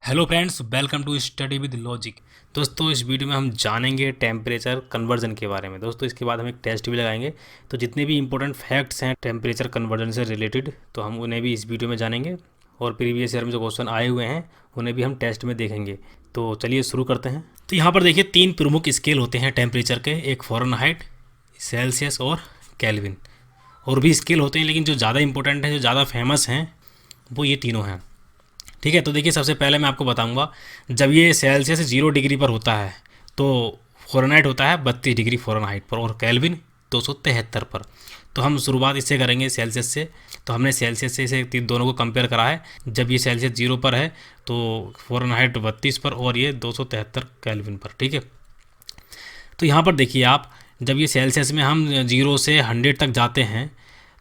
Hello friends, welcome to study with logic. दोस्तों, इस video में हम जानेंगे टेम्परेचर कन्वर्जन के बारे में। दोस्तों, इसके बाद हम एक टेस्ट भी लगाएंगे। तो जितने भी इंपॉर्टेंट फैक्ट्स हैं टेम्परेचर कन्वर्जन से रिलेटेड, तो हम उन्हें भी इस वीडियो में जानेंगे। और प्रीवियस ईयर में जो क्वेश्चन आए हुए हैं उन्हें भी हम टेस्ट में देखेंगे। तो चलिए शुरू करते हैं। तो यहाँ पर देखिए, 3 प्रमुख स्केल होते हैं टेम्परेचर के। एक फ़ारेनहाइट, सेल्सियस और केल्विन। और भी स्केल होते हैं, लेकिन जो ज़्यादा इंपॉर्टेंट हैं, जो ज़्यादा फेमस हैं, वो ये तीनों हैं। ठीक है। तो देखिए, सबसे पहले मैं आपको बताऊंगा, जब ये सेल्सियस 0 डिग्री पर होता है तो फ़ारेनहाइट होता है 32 डिग्री फ़ारेनहाइट पर, और केल्विन 273 पर। तो हम शुरुआत इससे करेंगे, सेल्सियस से। तो हमने सेल्सियस से इसे दोनों को कंपेयर करा है। जब ये सेल्सियस 0 पर है तो फ़ारेनहाइट 32 पर, और ये 273 केल्विन पर। ठीक है। तो यहाँ पर देखिए आप, जब ये सेल्सियस में हम 0 से 100 तक जाते हैं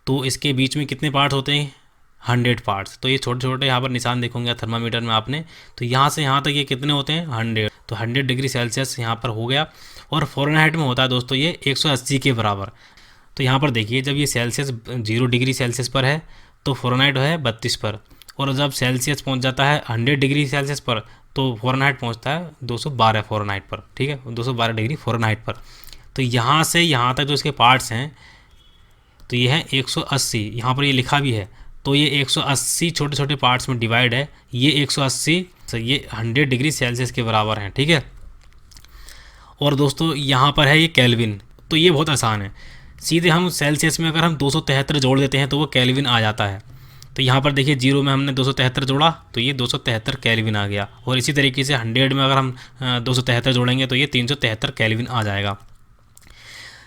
तो इसके बीच में कितने पार्ट होते हैं? 100 पार्ट्स। तो ये छोटे छोटे यहाँ पर निशान देखोगे थर्मामीटर में आपने, तो यहाँ से यहाँ तक ये कितने होते हैं? 100। तो 100 डिग्री सेल्सियस यहाँ पर हो गया। और फ़ारेनहाइट में होता है दोस्तों ये 180 के बराबर। तो यहाँ पर देखिए, जब ये सेल्सियस 0 डिग्री सेल्सियस पर है तो फ़ारेनहाइट है 32 पर। और जब सेल्सियस पहुँच जाता है 100 डिग्री सेल्सियस पर तो फ़ारेनहाइट पहुँचता है 212 फ़ारेनहाइट पर। ठीक है, 212 डिग्री फ़ारेनहाइट पर। तो यहाँ से यहाँ तक जो इसके पार्ट्स हैं, तो ये है 180। यहाँ पर ये लिखा भी है। तो ये 180 छोटे छोटे पार्ट्स में डिवाइड है। ये 180, तो ये 100 डिग्री सेल्सियस के बराबर हैं। ठीक है। और दोस्तों, यहाँ पर है ये केल्विन। तो ये बहुत आसान है, सीधे हम सेल्सियस में अगर हम 273 जोड़ देते हैं तो वो केल्विन आ जाता है। तो यहाँ पर देखिए, 0 में हमने 273 जोड़ा तो ये 273 केल्विन आ गया। और इसी तरीके से 100 में अगर हम 273 जोड़ेंगे तो ये 373 केल्विन आ जाएगा।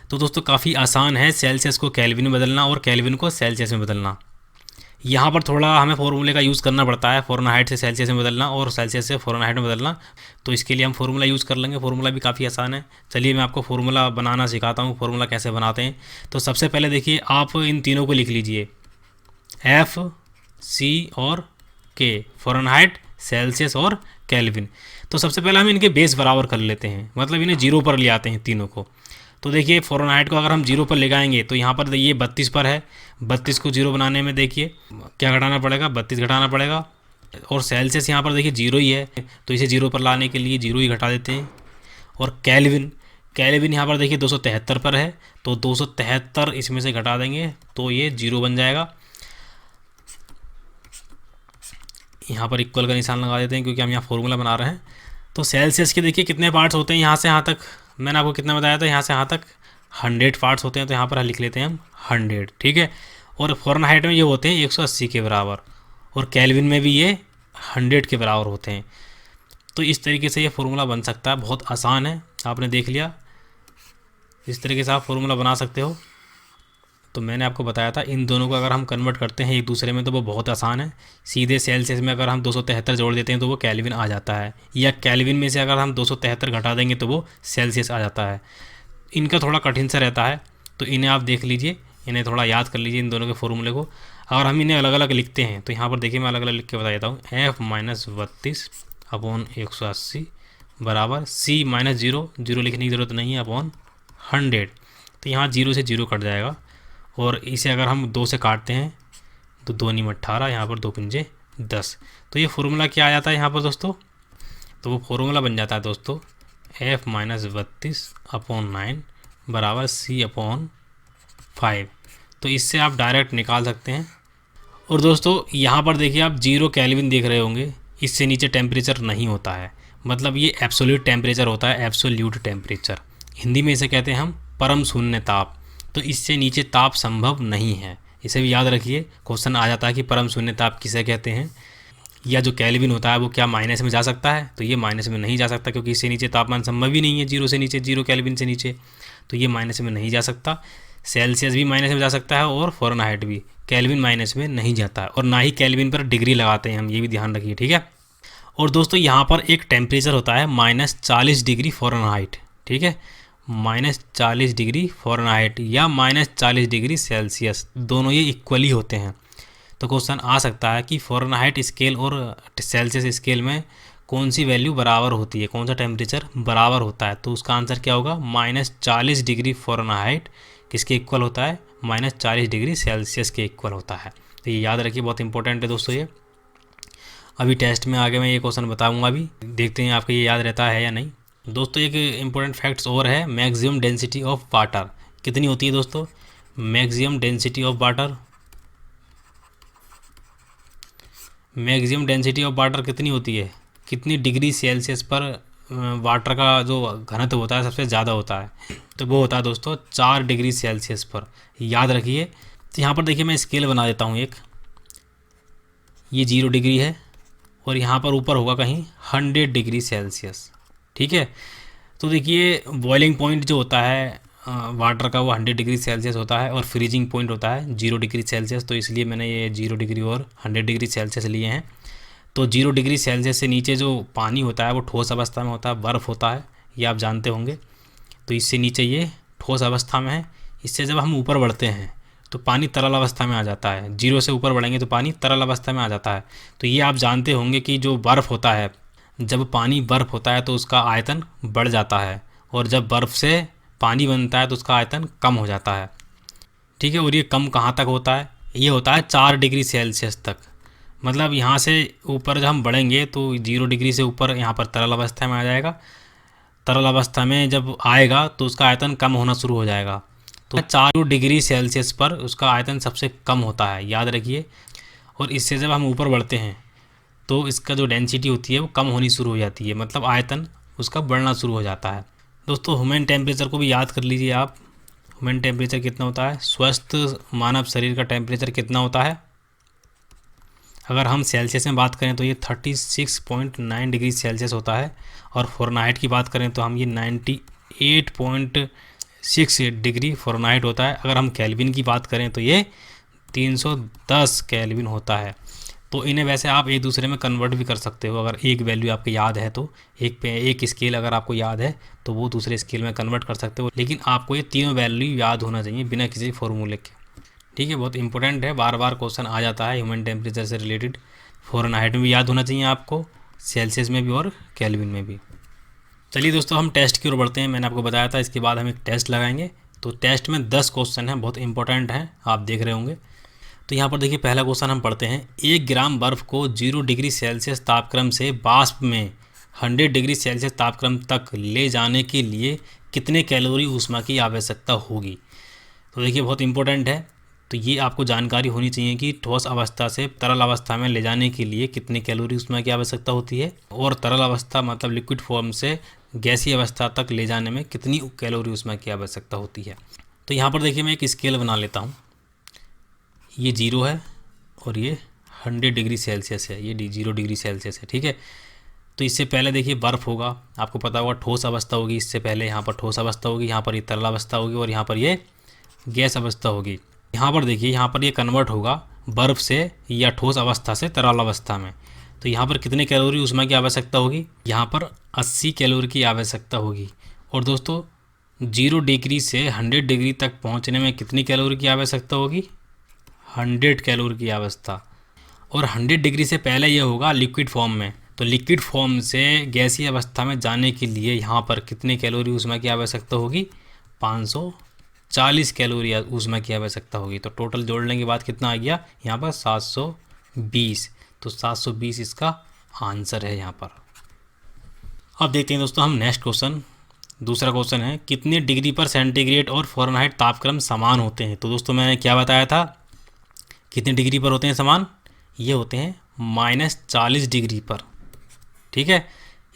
तो दोस्तों, काफ़ी आसान है सेल्सियस को केल्विन में बदलना और केल्विन को सेल्सियस में बदलना। यहाँ पर थोड़ा हमें फॉर्मूले का यूज़ करना पड़ता है, फ़ारेनहाइट से सेल्सियस में बदलना और सेल्सियस से फ़ारेनहाइट में बदलना। तो इसके लिए हम फार्मूला यूज़ कर लेंगे। फार्मूला भी काफ़ी आसान है। चलिए मैं आपको फार्मूला बनाना सिखाता हूँ, फार्मूला कैसे बनाते हैं। तो सबसे पहले देखिए, आप इन तीनों को लिख लीजिए, एफ, सी और के, फ़ारेनहाइट, सेल्सियस और केल्विन। तो सबसे पहले हम इनके बेस बराबर कर लेते हैं, मतलब इन्हें 0 पर ले आते हैं तीनों को। तो देखिए, फ़ारेनहाइट को अगर हम 0 पर ले आएंगे तो यहाँ पर ये 32 पर है। 32 को 0 बनाने में देखिए क्या घटाना पड़ेगा? 32 घटाना पड़ेगा। और सेल्सियस यहाँ पर देखिए 0 ही है, तो इसे 0 पर लाने के लिए 0 ही घटा देते हैं। और केल्विन, केल्विन यहाँ पर देखिए 273 पर है, तो 273 इसमें से घटा देंगे तो ये 0 बन जाएगा। यहाँ पर इक्वल का निशान लगा देते हैं क्योंकि हम यहाँ फॉर्मूला बना रहे हैं। तो सेल्सियस के देखिए कितने पार्ट्स होते हैं, यहाँ से यहाँ तक मैंने आपको कितना बताया था, यहाँ से यहाँ तक 100 पार्ट्स होते हैं। तो यहाँ पर लिख लेते हैं हम 100। ठीक है। और फ़ारेनहाइट में ये होते हैं 180 के बराबर, और केल्विन में भी ये 100 के बराबर होते हैं। तो इस तरीके से ये फार्मूला बन सकता है, बहुत आसान है। आपने देख लिया, इस तरीके से आप फार्मूला बना सकते हो। तो मैंने आपको बताया था, इन दोनों को अगर हम कन्वर्ट करते हैं एक दूसरे में तो वो बहुत आसान है। सीधे सेल्सियस में अगर हम 273 जोड़ देते हैं तो वो केल्विन आ जाता है, या केल्विन में से अगर हम 273 घटा देंगे तो वो सेल्सियस आ जाता है। इनका थोड़ा कठिन सा रहता है, तो इन्हें आप देख लीजिए, इन्हें थोड़ा याद कर लीजिए इन दोनों के फॉर्मूले को। अगर हम इन्हें अलग अलग लिखते हैं तो यहाँ पर देखिए, मैं अलग अलग लिख के बता देता हूँ। F-32/180 बराबर C-0, 0 लिखने की ज़रूरत नहीं है, अपॉन 100। तो यहाँ 0 से 0 कट जाएगा, और इसे अगर हम 2 से काटते हैं तो 2 × 18, यहाँ पर 2 पंजे 10। तो ये फार्मूला क्या आ जाता है यहाँ पर दोस्तों? तो वो फार्मूला बन जाता है दोस्तों, F-32/9 बराबर C/5। तो इससे आप डायरेक्ट निकाल सकते हैं। और दोस्तों, यहाँ पर देखिए आप 0 केल्विन देख रहे होंगे, इससे नीचे टेम्परेचर नहीं होता है, मतलब ये एब्सोल्यूट टेम्परेचर होता है, एब्सोल्यूट टेम्परेचर। हिंदी में इसे कहते हैं हम परम शून्य ताप। तो इससे नीचे ताप संभव नहीं है, इसे भी याद रखिए। क्वेश्चन आ जाता है कि परम शून्य ताप किसे कहते हैं, या जो केल्विन होता है वो क्या माइनस में जा सकता है? तो ये माइनस में नहीं जा सकता, क्योंकि इससे नीचे तापमान संभव ही नहीं है। 0 से नीचे, 0 केल्विन से नीचे, तो ये माइनस में नहीं जा सकता। सेल्सियस भी माइनस में जा सकता है और फ़ारेनहाइट भी, केल्विन माइनस में नहीं जाता है। और ना ही केल्विन पर डिग्री लगाते हैं हम, ये भी ध्यान रखिए। ठीक है। और दोस्तों, यहाँ पर एक टेम्परेचर होता है -40 डिग्री फ़ारेनहाइट। ठीक है, -40 डिग्री फ़ारेनहाइट या -40 डिग्री सेल्सियस, दोनों ये इक्वली होते हैं। तो क्वेश्चन आ सकता है कि फ़ारेनहाइट स्केल और सेल्सियस स्केल में कौन सी वैल्यू बराबर होती है, कौन सा टेम्परेचर बराबर होता है? तो उसका आंसर क्या होगा? -40 डिग्री फ़ारेनहाइट किसके इक्वल होता है? -40 डिग्री सेल्सियस के इक्वल होता है। तो ये याद रखिए, बहुत इंपॉर्टेंट है दोस्तों ये। अभी टेस्ट में आगे मैं ये क्वेश्चन बताऊंगा, अभी देखते हैं आपको ये याद रहता है या नहीं। दोस्तों एक इम्पोर्टेंट फैक्ट्स और है, मैक्सिमम डेंसिटी ऑफ वाटर कितनी होती है दोस्तों? Maximum density of water, maximum density of water कितनी होती है? कितनी डिग्री सेल्सियस पर वाटर का जो घनत्व होता है सबसे ज़्यादा होता है? तो वो होता है दोस्तों 4 डिग्री सेल्सियस पर, याद रखिए। तो यहाँ पर देखिए मैं स्केल बना देता हूँ एक, ये 0 डिग्री है और यहाँ पर ऊपर होगा कहीं 100 डिग्री सेल्सियस, ठीक है। तो देखिए बॉइलिंग पॉइंट जो होता है वाटर का वो 100 डिग्री सेल्सियस होता है और फ्रीजिंग पॉइंट होता है 0 डिग्री सेल्सियस। तो इसलिए मैंने ये 0 डिग्री और 100 डिग्री सेल्सियस लिए हैं। तो 0 डिग्री सेल्सियस से नीचे जो पानी होता है वो ठोस अवस्था में होता है, बर्फ़ होता है, ये आप जानते होंगे। तो इससे नीचे ये ठोस अवस्था में है। इससे जब हम ऊपर बढ़ते हैं तो पानी तरल अवस्था में आ जाता है, 0 से ऊपर बढ़ेंगे तो पानी तरल अवस्था में आ जाता है। तो ये आप जानते होंगे कि जो बर्फ़ होता है, जब पानी बर्फ़ होता है तो उसका आयतन बढ़ जाता है और जब बर्फ़ से पानी बनता है तो उसका आयतन कम हो जाता है, ठीक है। और ये कम कहाँ तक होता है? ये होता है 4 डिग्री सेल्सियस तक। मतलब यहाँ से ऊपर जब हम बढ़ेंगे तो 0 डिग्री से ऊपर यहाँ पर तरल अवस्था में आ जाएगा, तरल अवस्था में जब आएगा तो उसका आयतन कम होना शुरू हो जाएगा। तो 4 डिग्री सेल्सियस पर उसका आयतन सबसे कम होता है, याद रखिए। और इससे जब हम ऊपर बढ़ते हैं तो इसका जो डेंसिटी होती है वो कम होनी शुरू हो जाती है, मतलब आयतन उसका बढ़ना शुरू हो जाता है। दोस्तों ह्यूमन टेम्परेचर को भी याद कर लीजिए आप। ह्यूमन टेम्परेचर कितना होता है? स्वस्थ मानव शरीर का टेम्परेचर कितना होता है? अगर हम सेल्सियस में बात करें तो ये 36.9 डिग्री सेल्सियस होता है और फ़ारेनहाइट की बात करें तो हम ये 98.6 डिग्री फ़ारेनहाइट होता है। अगर हम केल्विन की बात करें तो ये 310 केल्विन होता है। तो इन्हें वैसे आप एक दूसरे में कन्वर्ट भी कर सकते हो, अगर एक वैल्यू आपको याद है तो एक स्केल अगर आपको याद है तो वो दूसरे स्केल में कन्वर्ट कर सकते हो, लेकिन आपको ये तीनों वैल्यू याद होना चाहिए बिना किसी फॉर्मूले के, ठीक है। बहुत इंपॉर्टेंट है, बार बार क्वेश्चन आ जाता है ह्यूमन टेम्परेचर से रिलेटेड। फ़ारेनहाइट में भी याद होना चाहिए आपको, सेल्सियस में भी और केल्विन में भी। चलिए दोस्तों हम टेस्ट की ओर बढ़ते हैं। मैंने आपको बताया था इसके बाद हम एक टेस्ट लगाएंगे। तो टेस्ट में 10 क्वेश्चन हैं, बहुत इंपॉर्टेंट हैं, आप देख रहे होंगे। तो यहाँ पर देखिए पहला क्वेश्चन हम पढ़ते हैं। 1 ग्राम बर्फ़ को 0 डिग्री सेल्सियस तापक्रम से वाष्प में 100 डिग्री सेल्सियस तापक्रम तक ले जाने के लिए कितने कैलोरी ऊष्मा की आवश्यकता होगी? तो देखिए बहुत इंपॉर्टेंट है, तो ये आपको जानकारी होनी चाहिए कि ठोस अवस्था से तरल अवस्था में ले जाने के लिए कितने कैलोरी ऊष्मा की आवश्यकता होती है और तरल अवस्था मतलब लिक्विड फॉर्म से गैसीय अवस्था तक ले जाने में कितनी कैलोरी ऊष्मा की आवश्यकता होती है। तो यहाँ पर देखिए मैं एक स्केल बना लेता हूँ। ये 0 है और ये 100 डिग्री सेल्सियस है, ये 0 डिग्री सेल्सियस है, ठीक है। तो इससे पहले देखिए बर्फ़ होगा, आपको पता होगा ठोस अवस्था होगी, इससे पहले यहाँ पर ठोस अवस्था होगी, यहाँ पर ये तरल अवस्था होगी और यहाँ पर ये गैस अवस्था होगी। यहाँ पर देखिए यहाँ पर ये कन्वर्ट होगा बर्फ़ से या ठोस अवस्था से तरल अवस्था में। तो यहाँ पर कितने कैलोरी ऊष्मा की आवश्यकता होगी? यहाँ पर 80 कैलोरी की आवश्यकता होगी। और दोस्तों 0 डिग्री से 100 डिग्री तक पहुँचने में कितनी कैलोरी की आवश्यकता होगी? 100 कैलोरी की आवश्यकता। और 100 डिग्री से पहले ये होगा लिक्विड फॉर्म में, तो लिक्विड फॉर्म से गैसीय अवस्था में जाने के लिए यहाँ पर कितने कैलोरी ऊष्मा की आवश्यकता होगी? 540 कैलोरी ऊष्मा की आवश्यकता होगी। तो टोटल जोड़ने के बाद कितना आ गया यहाँ पर? 720। तो 720 इसका आंसर है यहाँ पर। अब देखते हैं दोस्तों हम नेक्स्ट क्वेश्चन। दूसरा क्वेश्चन है कितने डिग्री पर सेंटीग्रेड और फ़ारेनहाइट तापक्रम समान होते हैं? तो दोस्तों मैंने क्या बताया था, कितने डिग्री पर होते हैं समान? ये होते हैं -40 डिग्री पर, ठीक है।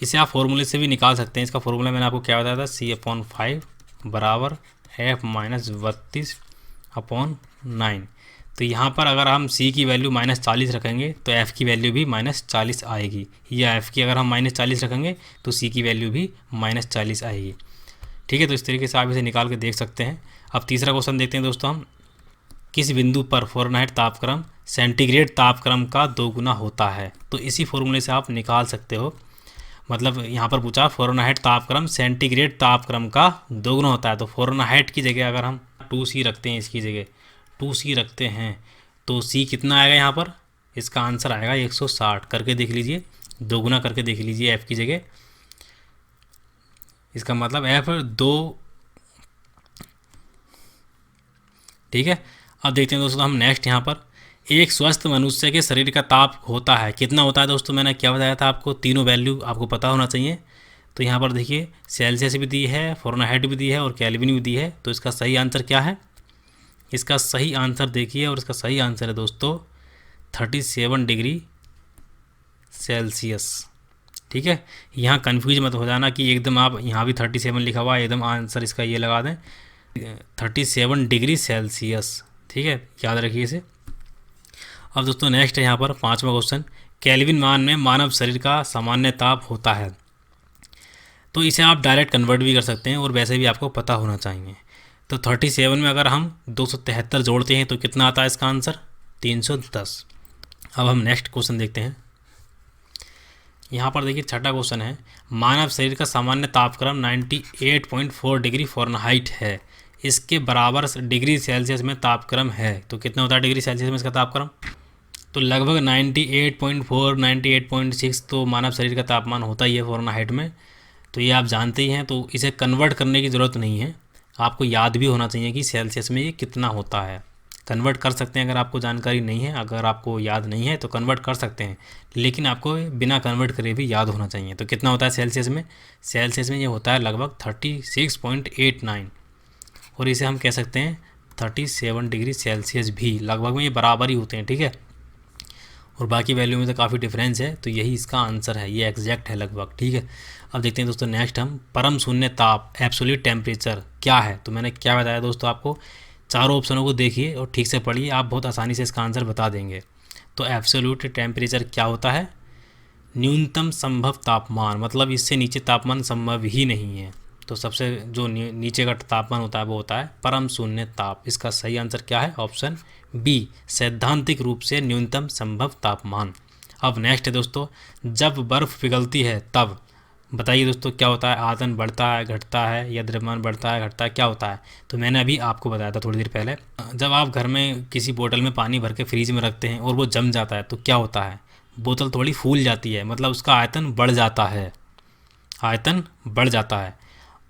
इसे आप फॉर्मूले से भी निकाल सकते हैं। इसका फॉर्मूला मैंने आपको क्या बताया था, C/5 बराबर F -32/9। तो यहाँ पर अगर हम C की वैल्यू -40 रखेंगे तो F की वैल्यू भी -40 आएगी, या F की अगर हम -40 रखेंगे तो C की वैल्यू भी -40 आएगी, ठीक है। तो इस तरीके से आप इसे निकाल के देख सकते हैं। अब तीसरा क्वेश्चन देखते हैं दोस्तों हम। किस बिंदु पर फ़ारेनहाइट तापक्रम सेंटीग्रेड तापक्रम का 2 गुना होता है? तो इसी फॉर्मूले से आप निकाल सकते हो। मतलब यहाँ पर पूछा फ़ारेनहाइट तापक्रम सेंटीग्रेड तापक्रम का 2 गुना होता है। तो फ़ारेनहाइट की जगह अगर हम 2C रखते हैं, इसकी जगह 2C रखते हैं तो C कितना आएगा यहाँ पर? इसका आंसर आएगा 160। करके देख लीजिए, 2 गुना करके देख लीजिए F की जगह। इसका मतलब F 2, ठीक है। अब देखते हैं दोस्तों हम नेक्स्ट यहाँ पर एक स्वस्थ मनुष्य के शरीर का ताप होता है, कितना होता है दोस्तों, मैंने क्या बताया था आपको, तीनों वैल्यू आपको पता होना चाहिए। तो यहाँ पर देखिए सेल्सियस भी दी है, फ़ारेनहाइट भी दी है और केल्विन भी दी है। तो इसका सही आंसर क्या है, इसका सही आंसर देखिए, और इसका सही आंसर है दोस्तों 37 डिग्री सेल्सियस। ठीक है, यहाँ कन्फ्यूज मत हो जाना कि एकदम आप यहाँ भी 37 लिखा हुआ है, एकदम आंसर इसका ये लगा दें 37 डिग्री सेल्सियस। ठीक है, याद रखिए इसे। अब दोस्तों नेक्स्ट है यहाँ पर 5वां क्वेश्चन, केल्विन मान में मानव शरीर का सामान्य ताप होता है। तो इसे आप डायरेक्ट कन्वर्ट भी कर सकते हैं और वैसे भी आपको पता होना चाहिए। तो 37 में अगर हम 273 जोड़ते हैं तो कितना आता है इसका आंसर, 310। अब हम नेक्स्ट क्वेश्चन देखते हैं। यहाँ पर देखिए छठा क्वेश्चन है, मानव शरीर का सामान्य तापक्रम 98.4 डिग्री फ़ारेनहाइट है, इसके बराबर डिग्री सेल्सियस में तापक्रम है। तो कितना होता है डिग्री सेल्सियस में इसका तापक्रम, तो लगभग 98.4 98.6 तो मानव शरीर का तापमान होता ही है फ़ारेनहाइट में। तो ये आप जानते ही हैं, तो इसे कन्वर्ट करने की ज़रूरत नहीं है, आपको याद भी होना चाहिए कि सेल्सियस में ये कितना होता है। कन्वर्ट कर सकते हैं अगर आपको जानकारी नहीं है, अगर आपको याद नहीं है तो कन्वर्ट कर सकते हैं, लेकिन आपको बिना कन्वर्ट करे भी याद होना चाहिए। तो कितना होता है सेल्सियस में, सेल्सियस में ये होता है लगभग 36.89, और इसे हम कह सकते हैं 37 डिग्री सेल्सियस भी, लगभग में ये बराबर ही होते हैं। ठीक है, और बाकी वैल्यू में तो काफ़ी डिफरेंस है, तो यही इसका आंसर है, ये एग्जैक्ट है लगभग। ठीक है, अब देखते हैं दोस्तों नेक्स्ट हम परम शून्य ताप एब्सोल्यूट टेम्परेचर क्या है। तो मैंने क्या बताया दोस्तों आपको, चारों ऑप्शनों को देखिए और ठीक से पढ़िए, आप बहुत आसानी से इसका आंसर बता देंगे। तो एब्सोल्यूट टेम्परेचर क्या होता है, न्यूनतम संभव तापमान, मतलब इससे नीचे तापमान संभव ही नहीं है। तो सबसे जो नीचे का तापमान होता है वो होता है परम शून्य ताप। इसका सही आंसर क्या है, ऑप्शन बी, सैद्धांतिक रूप से न्यूनतम संभव तापमान। अब नेक्स्ट है दोस्तों, जब बर्फ़ पिघलती है तब बताइए दोस्तों क्या होता है, आयतन बढ़ता है घटता है या द्रव्यमान बढ़ता है घटता है, क्या होता है। तो मैंने अभी आपको बताया था थोड़ी देर पहले, जब आप घर में किसी बोतल में पानी भर के फ्रीज में रखते हैं और वो जम जाता है तो क्या होता है, बोतल थोड़ी फूल जाती है, मतलब उसका आयतन बढ़ जाता है, आयतन बढ़ जाता है।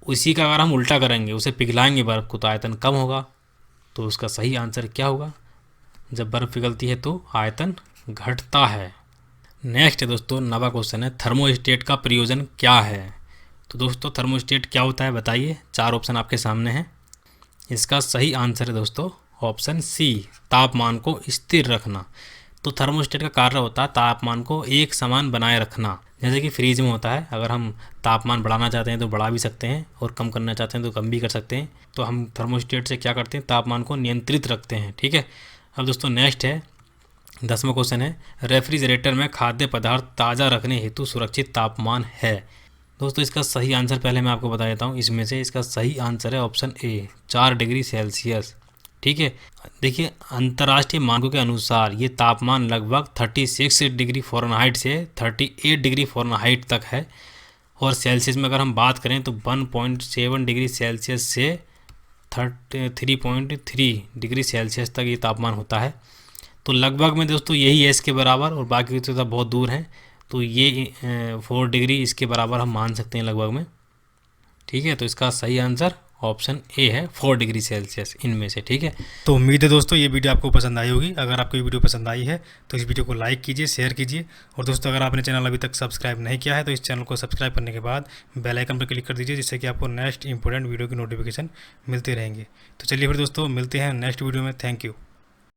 उसी का अगर हम उल्टा करेंगे, उसे पिघलाएंगे बर्फ़ को, तो आयतन कम होगा। तो उसका सही आंसर क्या होगा, जब बर्फ़ पिघलती है तो आयतन घटता है। नेक्स्ट है दोस्तों 9वां क्वेश्चन है, थर्मोस्टेट का प्रयोजन क्या है। तो दोस्तों थर्मोस्टेट क्या होता है बताइए, चार ऑप्शन आपके सामने हैं। इसका सही आंसर है दोस्तों ऑप्शन सी, तापमान को स्थिर रखना। तो थर्मोस्टेट का कार्य होता है तापमान को एक समान बनाए रखना, जैसे कि फ्रीज में होता है, अगर हम तापमान बढ़ाना चाहते हैं तो बढ़ा भी सकते हैं और कम करना चाहते हैं तो कम भी कर सकते हैं। तो हम थर्मोस्टेट से क्या करते हैं, तापमान को नियंत्रित रखते हैं। ठीक है, अब दोस्तों नेक्स्ट है 10वां क्वेश्चन है, रेफ्रिजरेटर में खाद्य पदार्थ ताज़ा रखने हेतु सुरक्षित तापमान है। दोस्तों इसका सही आंसर पहले मैं आपको बता देता हूँ, इसमें से इसका सही आंसर है ऑप्शन ए, 4 डिग्री सेल्सियस। ठीक है, देखिए अंतर्राष्ट्रीय मानकों के अनुसार ये तापमान लगभग 36 डिग्री फ़ारेनहाइट से 38 डिग्री फ़ारेनहाइट तक है, और सेल्सियस में अगर हम बात करें तो 1.7 डिग्री सेल्सियस से 3.3 डिग्री सेल्सियस तक ये तापमान होता है। तो लगभग में दोस्तों यही है इसके बराबर, और बाकी तो बहुत दूर हैं, तो ये 4 डिग्री इसके बराबर हम मान सकते हैं लगभग में। ठीक है, तो इसका सही आंसर ऑप्शन ए है, 4 डिग्री सेल्सियस इनमें से। ठीक है, तो उम्मीद है दोस्तों ये वीडियो आपको पसंद आई होगी। अगर आपको ये वीडियो पसंद आई है तो इस वीडियो को लाइक कीजिए, शेयर कीजिए, और दोस्तों अगर आपने चैनल अभी तक सब्सक्राइब नहीं किया है तो इस चैनल को सब्सक्राइब करने के बाद बेल आइकन पर क्लिक कर दीजिए, जिससे कि आपको नेक्स्ट इंपॉर्टेंट वीडियो की नोटिफिकेशन मिलते रहेंगे। तो चलिए फिर दोस्तों मिलते हैं नेक्स्ट वीडियो में। Thank you.